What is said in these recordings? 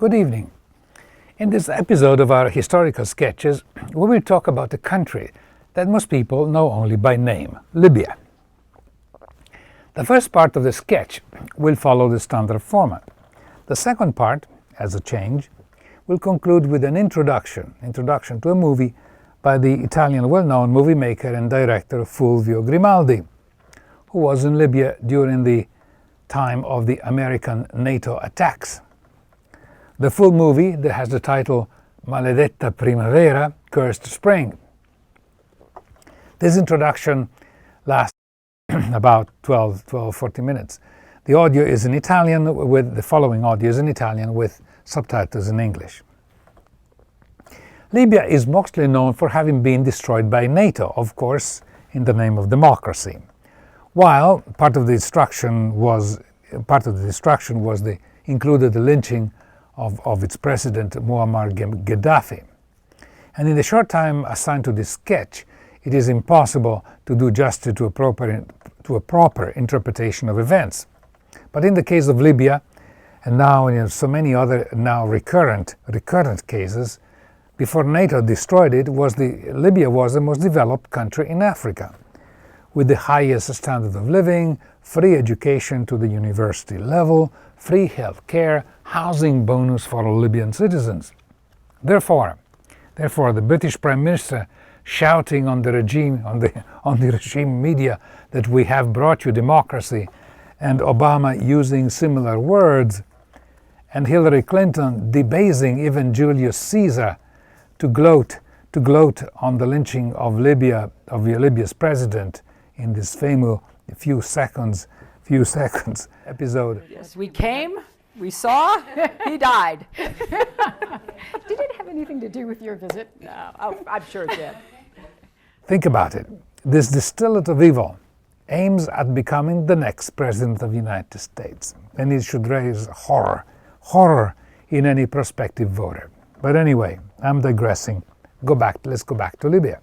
Good evening. In this episode of our historical sketches, we will talk about a country that most people know only by name, Libya. The first part of the sketch will follow the standard format. The second part, as a change, will conclude with an introduction to a movie by the Italian well-known movie maker and director Fulvio Grimaldi, who was in Libya during the time of the American NATO attacks. The full movie, that has the title Maledetta Primavera, Cursed Spring. This introduction lasts about 12-40 minutes. The audio is in Italian, with the following audio is in Italian with subtitles in English. Libya is mostly known for having been destroyed by NATO, of course, in the name of democracy. While part of the destruction included the lynching of its president Muammar Gaddafi. And in the short time assigned to this sketch, it is impossible to do justice to a proper interpretation of events. But in the case of Libya, and now in so many other now recurrent cases, before NATO destroyed it, Libya was the most developed country in Africa, with the highest standard of living, free education to the university level, free health care, housing bonus for all Libyan citizens. Therefore, the British Prime Minister shouting on the regime media that we have brought you democracy, and Obama using similar words, and Hillary Clinton debasing even Julius Caesar to gloat on the lynching of Libya's president in this famous few seconds episode. Yes, we came, we saw, he died. Did it have anything to do with your visit? No, I'm sure it did. Think about it. This distillate of evil aims at becoming the next president of the United States, and it should raise horror in any prospective voter. But anyway, I'm digressing. Let's go back to Libya.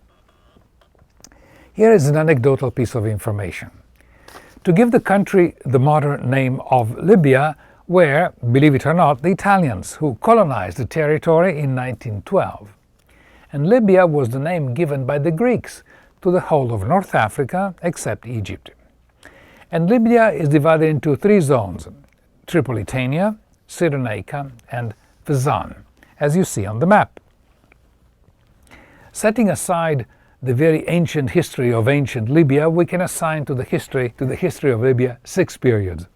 Here is an anecdotal piece of information. To give the country the modern name of Libya were, believe it or not, the Italians who colonized the territory in 1912. And Libya was the name given by the Greeks to the whole of North Africa except Egypt. And Libya is divided into three zones: Tripolitania, Cyrenaica, and Fezzan, as you see on the map. Setting aside the very ancient history of ancient Libya, we can assign to the history of Libya 6 periods: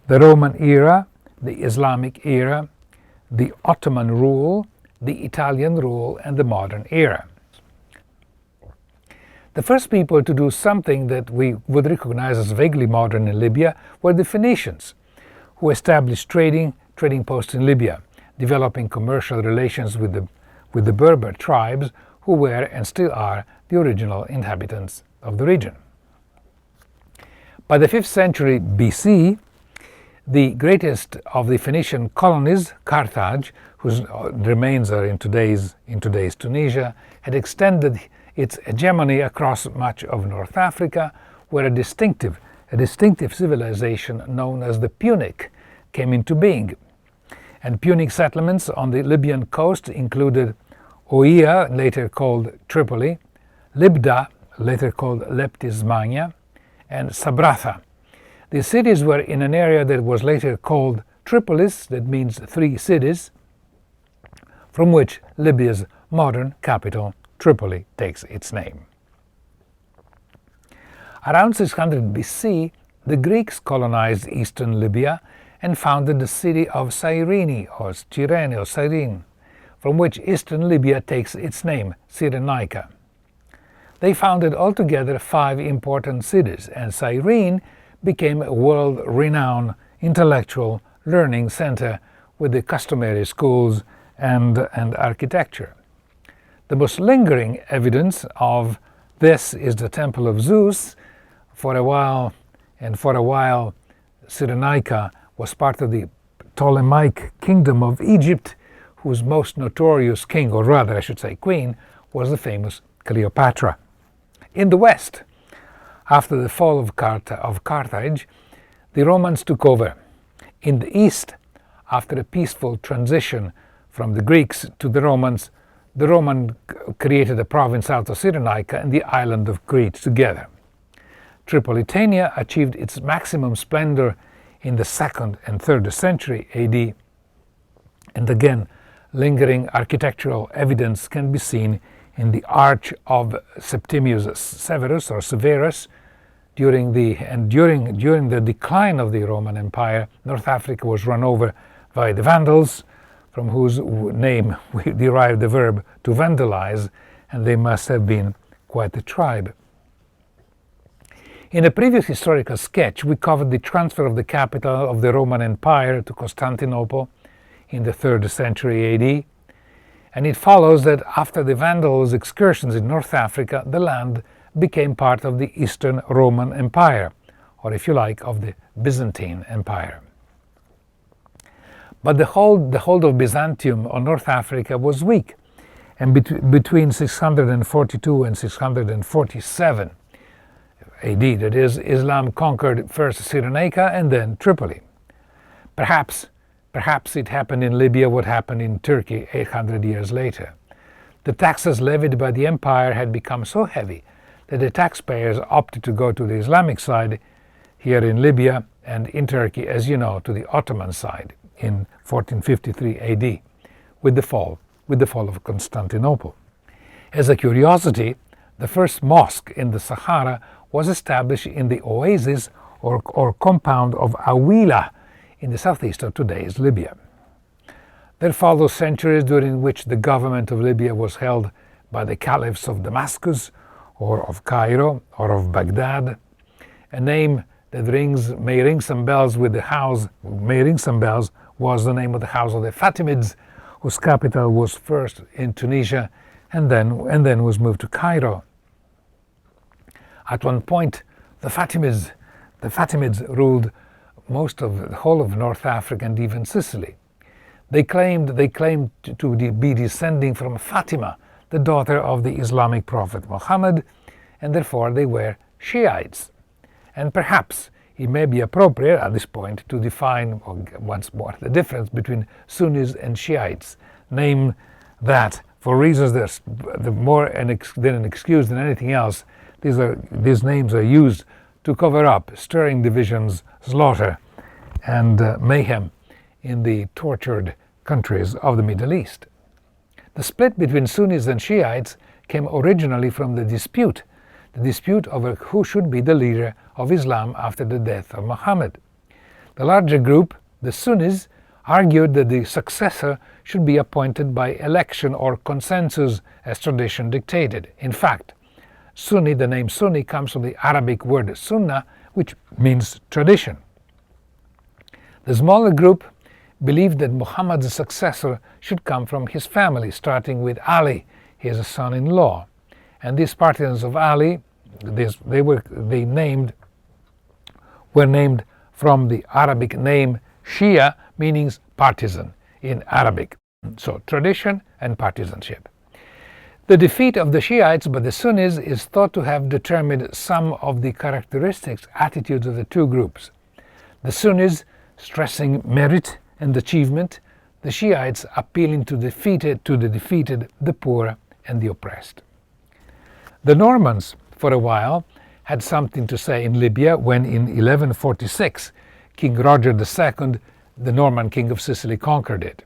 the Roman era, the Islamic era, the Ottoman rule, the Italian rule, and the modern era. The first people to do something that we would recognize as vaguely modern in Libya were the Phoenicians, who established trading posts in Libya, developing commercial relations with the Berber tribes, who were and still are the original inhabitants of the region. By the 5th century BC, the greatest of the Phoenician colonies, Carthage, whose remains are in today's Tunisia, had extended its hegemony across much of North Africa, where a distinctive civilization known as the Punic came into being. And Punic settlements on the Libyan coast included Oia, later called Tripoli, Libda, later called Leptismania, and Sabratha. These cities were in an area that was later called Tripolis, that means 3 cities, from which Libya's modern capital, Tripoli, takes its name. Around 600 BC, the Greeks colonized eastern Libya and founded the city of Cyrene, or Cyrene, or Cyrene, from which eastern Libya takes its name, Cyrenaica. They founded altogether 5 important cities, and Cyrene became a world-renowned intellectual learning center with the customary schools and architecture. The most lingering evidence of this is the Temple of Zeus. For a while, Cyrenaica was part of the Ptolemaic kingdom of Egypt, whose most notorious king, or rather I should say queen, was the famous Cleopatra. In the west, after the fall of Carthage, the Romans took over. In the east, after a peaceful transition from the Greeks to the Romans, the Roman created a province out of Cyrenaica and the island of Crete together. Tripolitania achieved its maximum splendor in the 2nd and 3rd century AD, and again, lingering architectural evidence can be seen in the Arch of Septimius Severus. During the decline of the Roman Empire, North Africa was run over by the Vandals, from whose name we derive the verb to vandalize, and they must have been quite a tribe. In a previous historical sketch, we covered the transfer of the capital of the Roman Empire to Constantinople in the 3rd century AD, and it follows that after the Vandals' excursions in North Africa, the land became part of the Eastern Roman Empire, or if you like, of the Byzantine Empire. But the hold of Byzantium on North Africa was weak, and between 642 and 647 AD, that is, Islam conquered first Cyrenaica and then Tripoli. Perhaps it happened in Libya what happened in Turkey 800 years later. The taxes levied by the empire had become so heavy that the taxpayers opted to go to the Islamic side here in Libya, and in Turkey, as you know, to the Ottoman side in 1453 AD with the fall of Constantinople. As a curiosity, the first mosque in the Sahara was established in the oasis or compound of Awila in the southeast of today's Libya. There followed centuries during which the government of Libya was held by the caliphs of Damascus or of Cairo or of Baghdad. A name that may ring some bells was the name of the house of the Fatimids, whose capital was first in Tunisia and then was moved to Cairo. At one point, the Fatimids ruled most of the whole of North Africa and even Sicily. They claimed to be descending from Fatima, the daughter of the Islamic prophet Muhammad, and therefore they were Shiites. And perhaps it may be appropriate at this point to define once more the difference between Sunnis and Shiites. Name that, for reasons that are more an excuse than anything else, these names are used to cover up stirring divisions, slaughter, and mayhem in the tortured countries of the Middle East. The split between Sunnis and Shiites came originally from the dispute over who should be the leader of Islam after the death of Muhammad. The larger group, the Sunnis, argued that the successor should be appointed by election or consensus as tradition dictated. In fact, Sunni, the name Sunni, comes from the Arabic word sunnah, which means tradition. The smaller group believed that Muhammad's successor should come from his family, starting with Ali, his son-in-law. And these partisans of Ali, were named from the Arabic name Shia, meaning partisan in Arabic. So tradition and partisanship. The defeat of the Shiites by the Sunnis is thought to have determined some of the characteristics, attitudes of the two groups. The Sunnis stressing merit and achievement, the Shiites appealing to the defeated, the poor, and the oppressed. The Normans, for a while, had something to say in Libya when in 1146 King Roger II, the Norman king of Sicily, conquered it.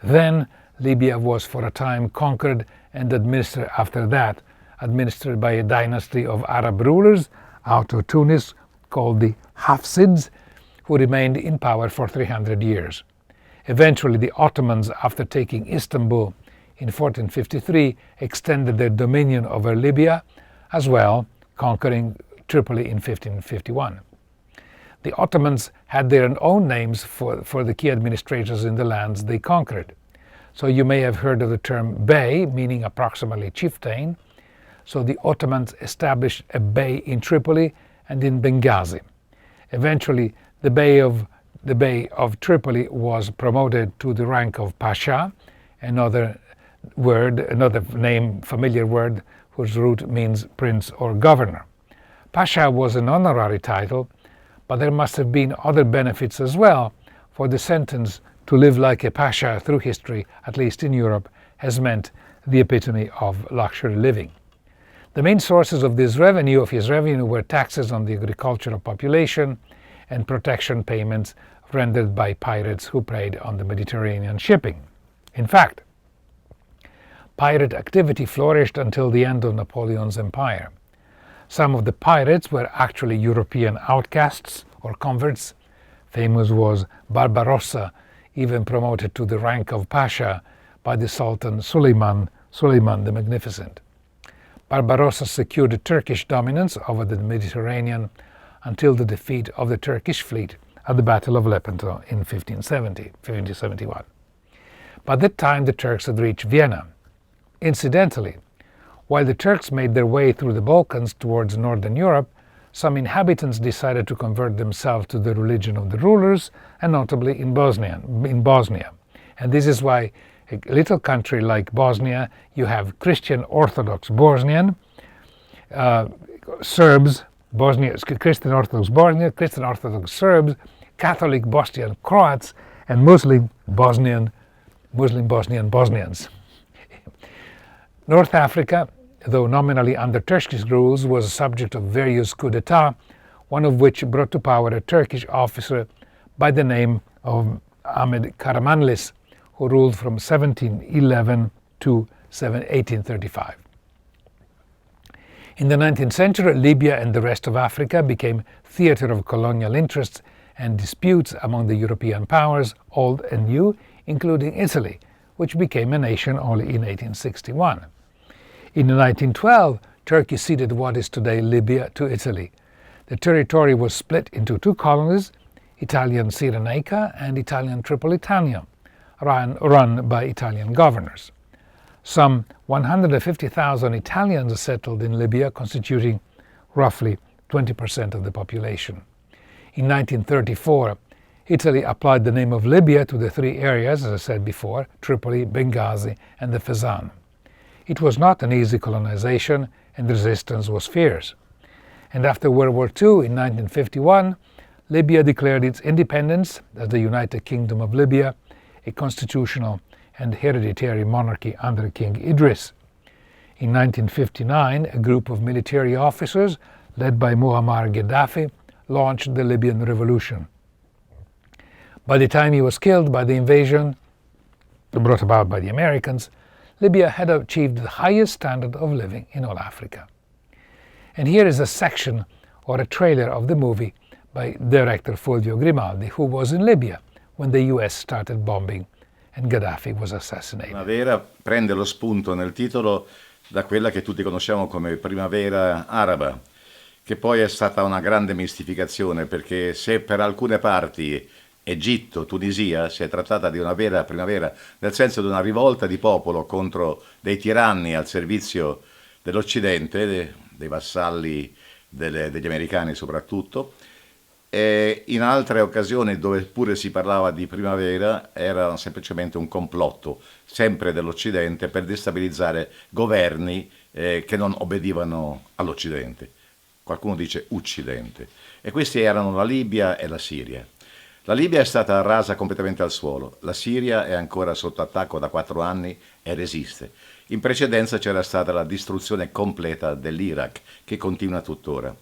Then Libya was for a time conquered and administered by a dynasty of Arab rulers out of Tunis called the Hafsids, who remained in power for 300 years. Eventually the Ottomans, after taking Istanbul in 1453, extended their dominion over Libya as well, conquering Tripoli in 1551. The Ottomans had their own names for the key administrators in the lands they conquered. So you may have heard of the term bey, meaning approximately chieftain. So the Ottomans established a bey in Tripoli and in Benghazi. Eventually, the bey of Tripoli was promoted to the rank of pasha, another familiar word whose root means prince or governor. Pasha was an honorary title, but there must have been other benefits as well, for the sentence To live like a pasha through history, at least in Europe, has meant the epitome of luxury living. The main sources of his revenue were taxes on the agricultural population and protection payments rendered by pirates who preyed on the Mediterranean shipping. In fact, pirate activity flourished until the end of Napoleon's empire. Some of the pirates were actually European outcasts or converts. Famous was Barbarossa, even promoted to the rank of Pasha by the Sultan Suleiman the Magnificent. Barbarossa secured Turkish dominance over the Mediterranean until the defeat of the Turkish fleet at the Battle of Lepanto in 1571. By that time the Turks had reached Vienna. Incidentally, while the Turks made their way through the Balkans towards Northern Europe, some inhabitants decided to convert themselves to the religion of the rulers, and notably in Bosnia. And this is why a little country like Bosnia, you have Christian Orthodox Bosnian, Serbs, Christian Orthodox Bosnia, Christian Orthodox Serbs, Catholic Bosnian Croats, and Muslim Bosnians. North Africa, though nominally under Turkish rules, was a subject of various coups d'etat, one of which brought to power a Turkish officer by the name of Ahmed Karamanlis, who ruled from 1711 to 1835. In the 19th century, Libya and the rest of Africa became theatre of colonial interests and disputes among the European powers, old and new, including Italy, which became a nation only in 1861. In 1912, Turkey ceded what is today Libya to Italy. The territory was split into two colonies, Italian Cyrenaica and Italian Tripolitania, run by Italian governors. Some 150,000 Italians settled in Libya, constituting roughly 20% of the population. In 1934, Italy applied the name of Libya to the three areas, as I said before, Tripoli, Benghazi, and the Fezzan. It was not an easy colonization, and resistance was fierce. And after World War II, in 1951, Libya declared its independence as the United Kingdom of Libya, a constitutional and hereditary monarchy under King Idris. In 1959, a group of military officers, led by Muammar Gaddafi, launched the Libyan Revolution. By the time he was killed by the invasion brought about by the Americans, Libya had achieved the highest standard of living in all Africa. And here is a section or a trailer of the movie by director Fulvio Grimaldi, who was in Libya when the US started bombing and Gaddafi was assassinated. Primavera prende lo spunto nel titolo da quella che tutti conosciamo come Primavera Araba, che poi è stata una grande mistificazione, perché se per alcune parti Egitto, Tunisia, si è trattata di una vera primavera, nel senso di una rivolta di popolo contro dei tiranni al servizio dell'Occidente, dei vassalli degli americani soprattutto, e in altre occasioni dove pure si parlava di primavera era semplicemente un complotto, sempre dell'Occidente, per destabilizzare governi che non obbedivano all'Occidente. Qualcuno dice Occidente. E questi erano la Libia e la Siria. La Libia è stata rasa completamente al suolo, la Siria è ancora sotto attacco da 4 anni e resiste. In precedenza c'era stata la distruzione completa dell'Iraq, che continua tuttora.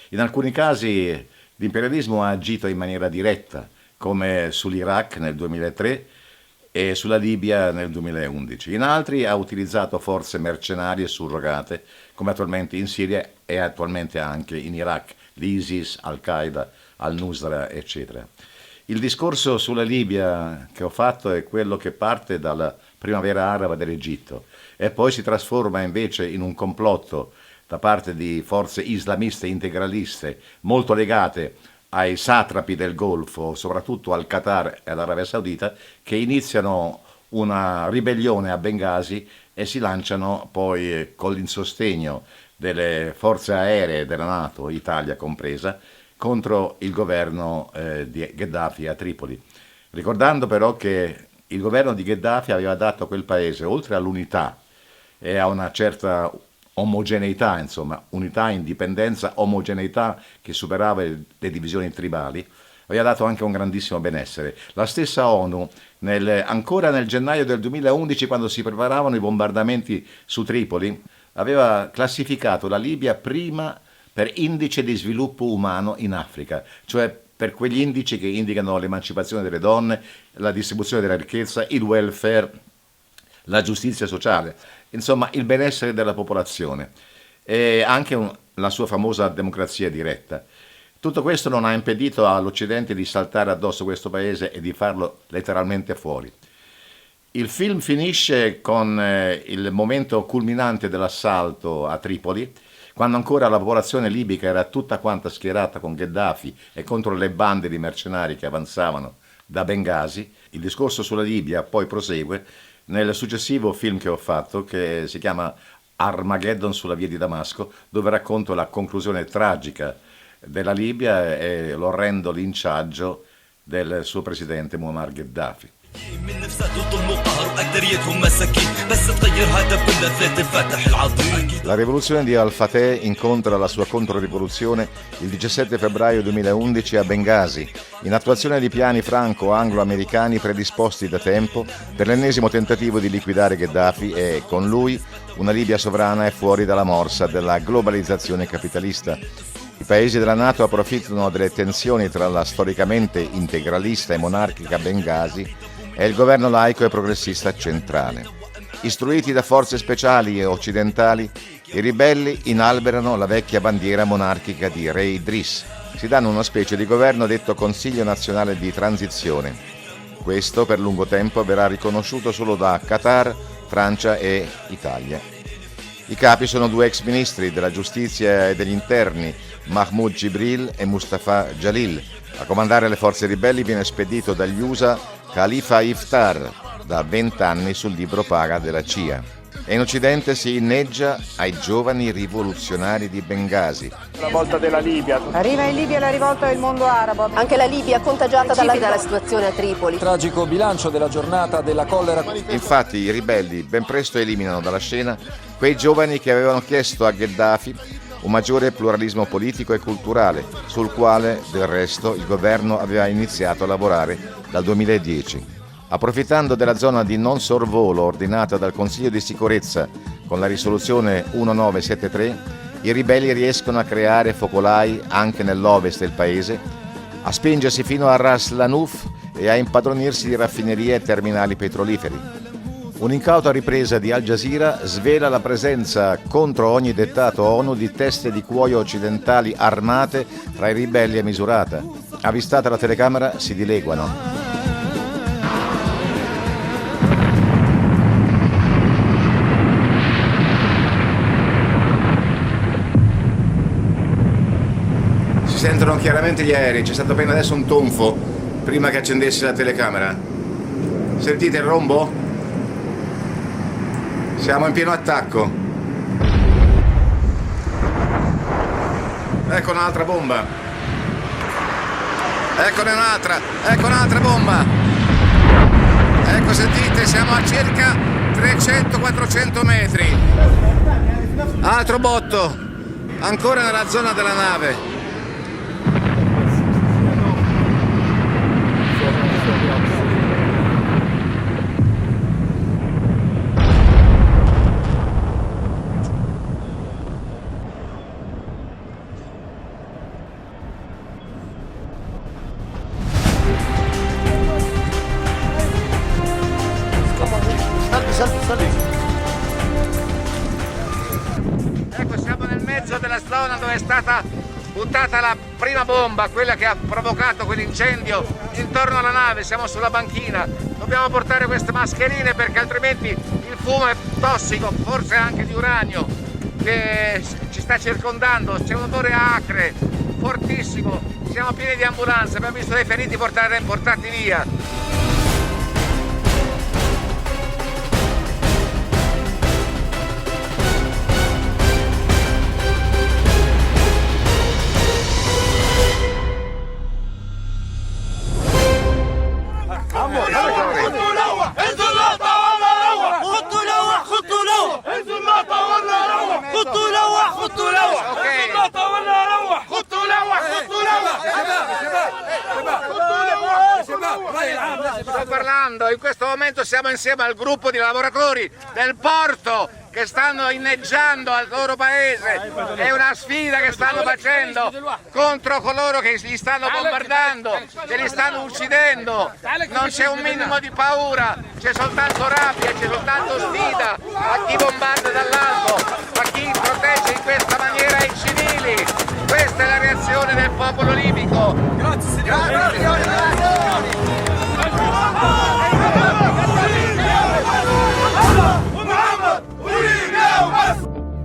In alcuni casi l'imperialismo ha agito in maniera diretta, come sull'Iraq nel 2003 e sulla Libia nel 2011. In altri ha utilizzato forze mercenarie surrogate, come attualmente in Siria e attualmente anche in Iraq, l'ISIS, Al-Qaeda, Al-Nusra, eccetera. Il discorso sulla Libia che ho fatto è quello che parte dalla primavera araba dell'Egitto e poi si trasforma invece in un complotto da parte di forze islamiste integraliste molto legate ai satrapi del Golfo, soprattutto al Qatar e all'Arabia Saudita, che iniziano una ribellione a Bengasi e si lanciano poi con il sostegno delle forze aeree della NATO, Italia compresa, contro il governo di Gheddafi a Tripoli. Ricordando però che il governo di Gheddafi aveva dato a quel paese, oltre all'unità e a una certa omogeneità, insomma, unità, indipendenza, omogeneità che superava le divisioni tribali, aveva dato anche un grandissimo benessere. La stessa ONU, ancora nel gennaio del 2011, quando si preparavano i bombardamenti su Tripoli, aveva classificato la Libia prima per indice di sviluppo umano in Africa, cioè per quegli indici che indicano l'emancipazione delle donne, la distribuzione della ricchezza, il welfare, la giustizia sociale, insomma il benessere della popolazione e anche la sua famosa democrazia diretta. Tutto questo non ha impedito all'Occidente di saltare addosso questo paese e di farlo letteralmente fuori. Il film finisce con il momento culminante dell'assalto a Tripoli, quando ancora la popolazione libica era tutta quanta schierata con Gheddafi e contro le bande di mercenari che avanzavano da Bengasi. Il discorso sulla Libia poi prosegue nel successivo film che ho fatto, che si chiama Armageddon sulla via di Damasco, dove racconto la conclusione tragica della Libia e l'orrendo linciaggio del suo presidente Muammar Gheddafi. La rivoluzione di Al-Fateh incontra la sua controrivoluzione il 17 febbraio 2011 a Bengasi, in attuazione di piani franco-anglo-americani predisposti da tempo per l'ennesimo tentativo di liquidare Gheddafi e, con lui, una Libia sovrana e fuori dalla morsa della globalizzazione capitalista. I paesi della NATO approfittano delle tensioni tra la storicamente integralista e monarchica Bengasi e il governo laico e progressista centrale. Istruiti da forze speciali e occidentali, i ribelli inalberano la vecchia bandiera monarchica di Re Idris. Si danno una specie di governo detto Consiglio Nazionale di Transizione. Questo per lungo tempo verrà riconosciuto solo da Qatar, Francia e Italia. I capi sono due ex ministri della giustizia e degli interni, Mahmoud Jibril e Mustafa Jalil. A comandare le forze ribelli viene spedito dagli USA Khalifa Haftar, da 20 anni sul libro paga della CIA. E in Occidente si inneggia ai giovani rivoluzionari di Bengasi. La volta della Libia. Arriva in Libia la rivolta del mondo arabo. Anche la Libia contagiata dalla situazione a Tripoli. Tragico bilancio della giornata della collera. Infatti i ribelli ben presto eliminano dalla scena quei giovani che avevano chiesto a Gheddafi un maggiore pluralismo politico e culturale, sul quale, del resto, il governo aveva iniziato a lavorare dal 2010. Approfittando della zona di non sorvolo ordinata dal Consiglio di sicurezza con la risoluzione 1973, i ribelli riescono a creare focolai anche nell'ovest del paese, a spingersi fino a Ras Lanuf e a impadronirsi di raffinerie e terminali petroliferi. Un'incauta ripresa di Al Jazeera svela la presenza, contro ogni dettato ONU, di teste di cuoio occidentali armate tra i ribelli a Misurata. Avvistata la telecamera, si dileguano. Si sentono chiaramente gli aerei, c'è stato appena adesso un tonfo prima che accendesse la telecamera. Sentite il rombo? Siamo in pieno attacco. Ecco un'altra bomba. Ecco un'altra bomba. Ecco, sentite, siamo a circa 300-400 metri. Altro botto. Ancora nella zona della nave. Ecco, siamo nel mezzo della zona dove è stata buttata la prima bomba, quella che ha provocato quell'incendio intorno alla nave. Siamo sulla banchina, dobbiamo portare queste mascherine perché altrimenti il fumo è tossico, forse anche di uranio, che ci sta circondando. C'è un odore acre, fortissimo, siamo pieni di ambulanze, abbiamo visto dei feriti portati via. in questo momento siamo insieme al gruppo di lavoratori del porto che stanno inneggiando al loro paese. È una sfida che stanno facendo contro coloro che li stanno bombardando, che li stanno uccidendo. Non c'è un minimo di paura, c'è soltanto rabbia, c'è soltanto sfida a chi bombarda dall'alto, a chi protegge in questa maniera i civili. Questa è la reazione del popolo libico.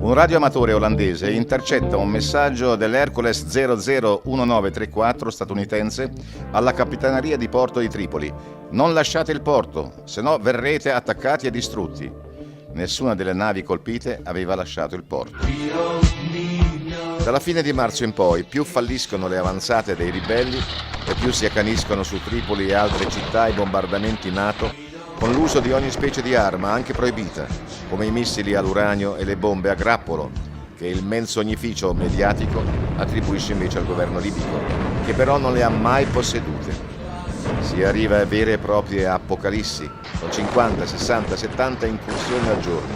Un radioamatore olandese intercetta un messaggio dell'Hercules 001934 statunitense alla capitaneria di porto di Tripoli. Non lasciate il porto, se no verrete attaccati e distrutti. Nessuna delle navi colpite aveva lasciato il porto. Dalla fine di marzo in poi, più falliscono le avanzate dei ribelli e più si accaniscono su Tripoli e altre città i bombardamenti NATO con l'uso di ogni specie di arma, anche proibita, come i missili all'uranio e le bombe a grappolo, che il menzognificio mediatico attribuisce invece al governo libico, che però non le ha mai possedute. Si arriva a vere e proprie apocalissi, con 50, 60, 70 incursioni al giorno,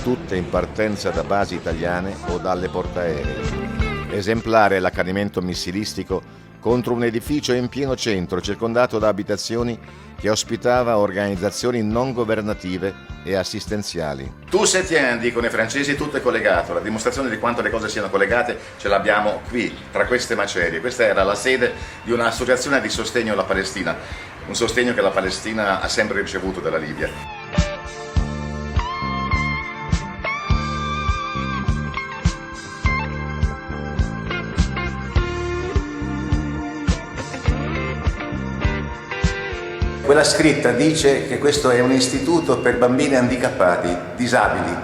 tutte in partenza da basi italiane o dalle portaerei. Esemplare l'accanimento missilistico contro un edificio in pieno centro, circondato da abitazioni che ospitava organizzazioni non governative e assistenziali. Tout se tient, dicono i francesi, tutto è collegato. La dimostrazione di quanto le cose siano collegate ce l'abbiamo qui, tra queste macerie. Questa era la sede di un'associazione di sostegno alla Palestina, un sostegno che la Palestina ha sempre ricevuto dalla Libia. Quella scritta dice che questo è un istituto per bambini handicappati, disabili,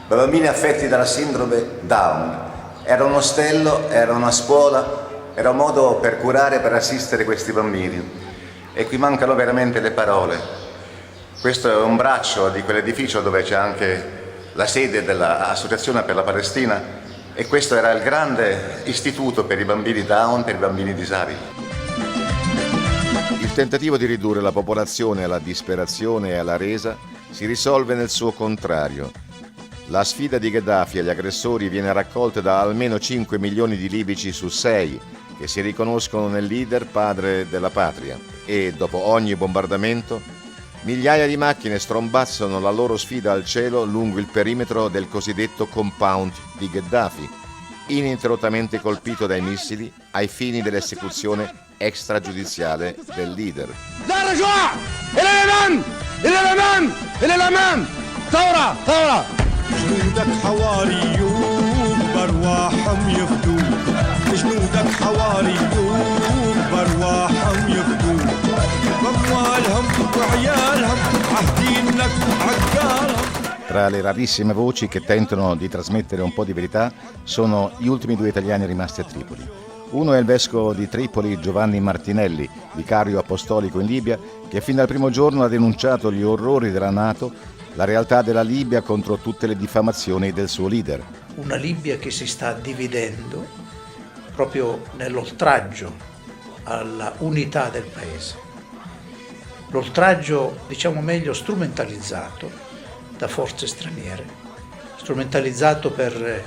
bambini affetti dalla sindrome Down. Era un ostello, era una scuola, era un modo per curare, per assistere questi bambini. E qui mancano veramente le parole. Questo è un braccio di quell'edificio dove c'è anche la sede dell'Associazione per la Palestina e questo era il grande istituto per i bambini Down, per i bambini disabili. Il tentativo di ridurre la popolazione alla disperazione e alla resa si risolve nel suo contrario. La sfida di Gheddafi agli aggressori viene raccolta da almeno 5 milioni di libici su 6 che si riconoscono nel leader padre della patria e, dopo ogni bombardamento, migliaia di macchine strombazzano la loro sfida al cielo lungo il perimetro del cosiddetto compound di Gheddafi, ininterrottamente colpito dai missili ai fini dell'esecuzione extragiudiziale del leader. Tra le rarissime voci che tentano di trasmettere un po' di verità sono gli ultimi 2 italiani rimasti a Tripoli. Uno è il vescovo di Tripoli Giovanni Martinelli, vicario apostolico in Libia, che fin dal primo giorno ha denunciato gli orrori della NATO, la realtà della Libia contro tutte le diffamazioni del suo leader. Una Libia che si sta dividendo proprio nell'oltraggio alla unità del paese. L'oltraggio, diciamo meglio, strumentalizzato da forze straniere, strumentalizzato per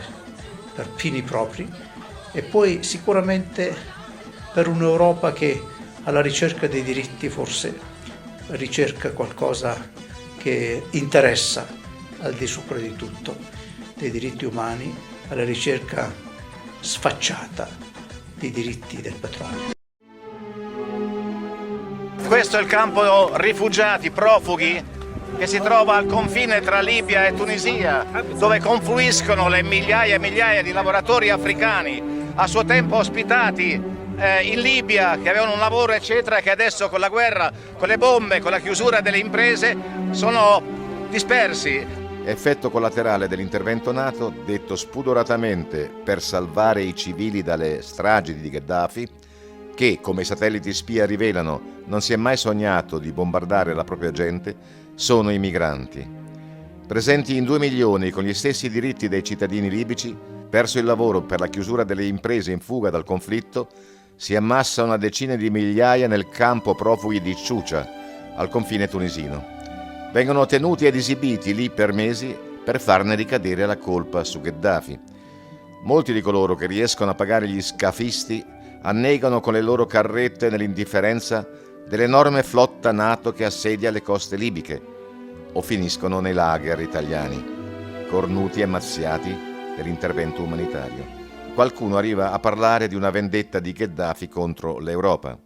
fini propri, e poi sicuramente per un'Europa che alla ricerca dei diritti forse ricerca qualcosa che interessa al di sopra di tutto, dei diritti umani, alla ricerca sfacciata dei diritti del petrolio. Questo è il campo rifugiati, profughi, che si trova al confine tra Libia e Tunisia, dove confluiscono le migliaia e migliaia di lavoratori africani a suo tempo ospitati in Libia, che avevano un lavoro eccetera, che adesso con la guerra, con le bombe, con la chiusura delle imprese sono dispersi. Effetto collaterale dell'intervento NATO, detto spudoratamente per salvare i civili dalle stragi di Gheddafi, che, come i satelliti spia rivelano, non si è mai sognato di bombardare la propria gente, sono i migranti. Presenti in 2 milioni con gli stessi diritti dei cittadini libici, perso il lavoro per la chiusura delle imprese in fuga dal conflitto, si ammassa una decina di migliaia nel campo profughi di Ciucia, al confine tunisino. Vengono tenuti ed esibiti lì per mesi per farne ricadere la colpa su Gheddafi. Molti di coloro che riescono a pagare gli scafisti annegano con le loro carrette nell'indifferenza dell'enorme flotta NATO che assedia le coste libiche o finiscono nei lager italiani, cornuti e mazziati dell'intervento umanitario. Qualcuno arriva a parlare di una vendetta di Gheddafi contro l'Europa.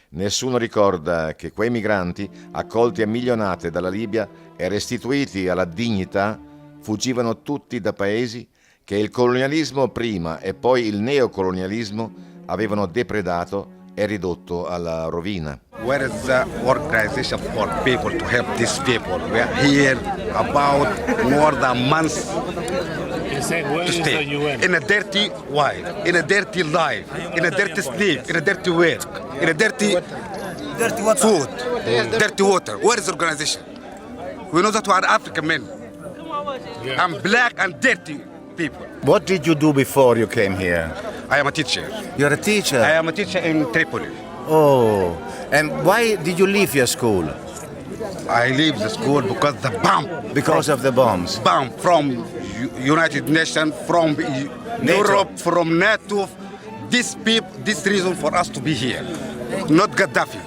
Nessuno ricorda che quei migranti, accolti a milionate dalla Libia e restituiti alla dignità, fuggivano tutti da paesi che il colonialismo prima e poi il neocolonialismo avevano depredato e ridotto alla rovina. Where is the organization for people to help these people? We are here about more than a month to stay in a dirty wife, in a dirty life, in a dirty sleep, in a dirty work, in a dirty food, dirty water. Where is the organization? We know that we are African men. I'm black and dirty people. What did you do before you came here? I am a teacher. You're a teacher? I am a teacher in Tripoli. Oh, and why did you leave your school? I leave the school because the bomb. Because of the bombs? Bomb from United Nations, from Europe, from NATO. This reason for us to be here, not Gaddafi.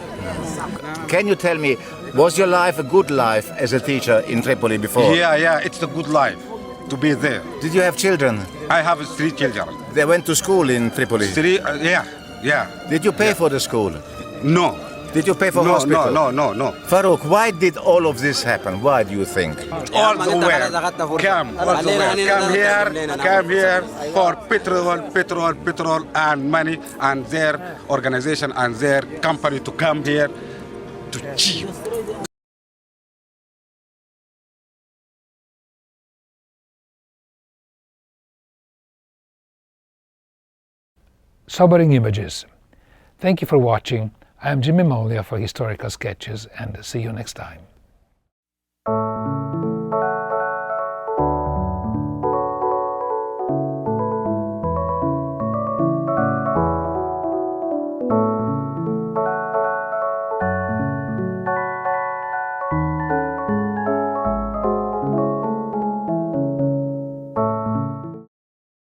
Can you tell me, was your life a good life as a teacher in Tripoli before? Yeah, it's a good life to be there. Did you have children? I have 3 children. They went to school in Tripoli? 3, yeah. Did you pay for the school? No. Did you pay for hospital? No. Farouk, why did all of this happen? Why do you think? All the way. Come here for petrol and money and their organization and their company to come here to cheat. Sobering images. Thank you for watching. I am Jimmy Molia for Historical Sketches, and see you next time.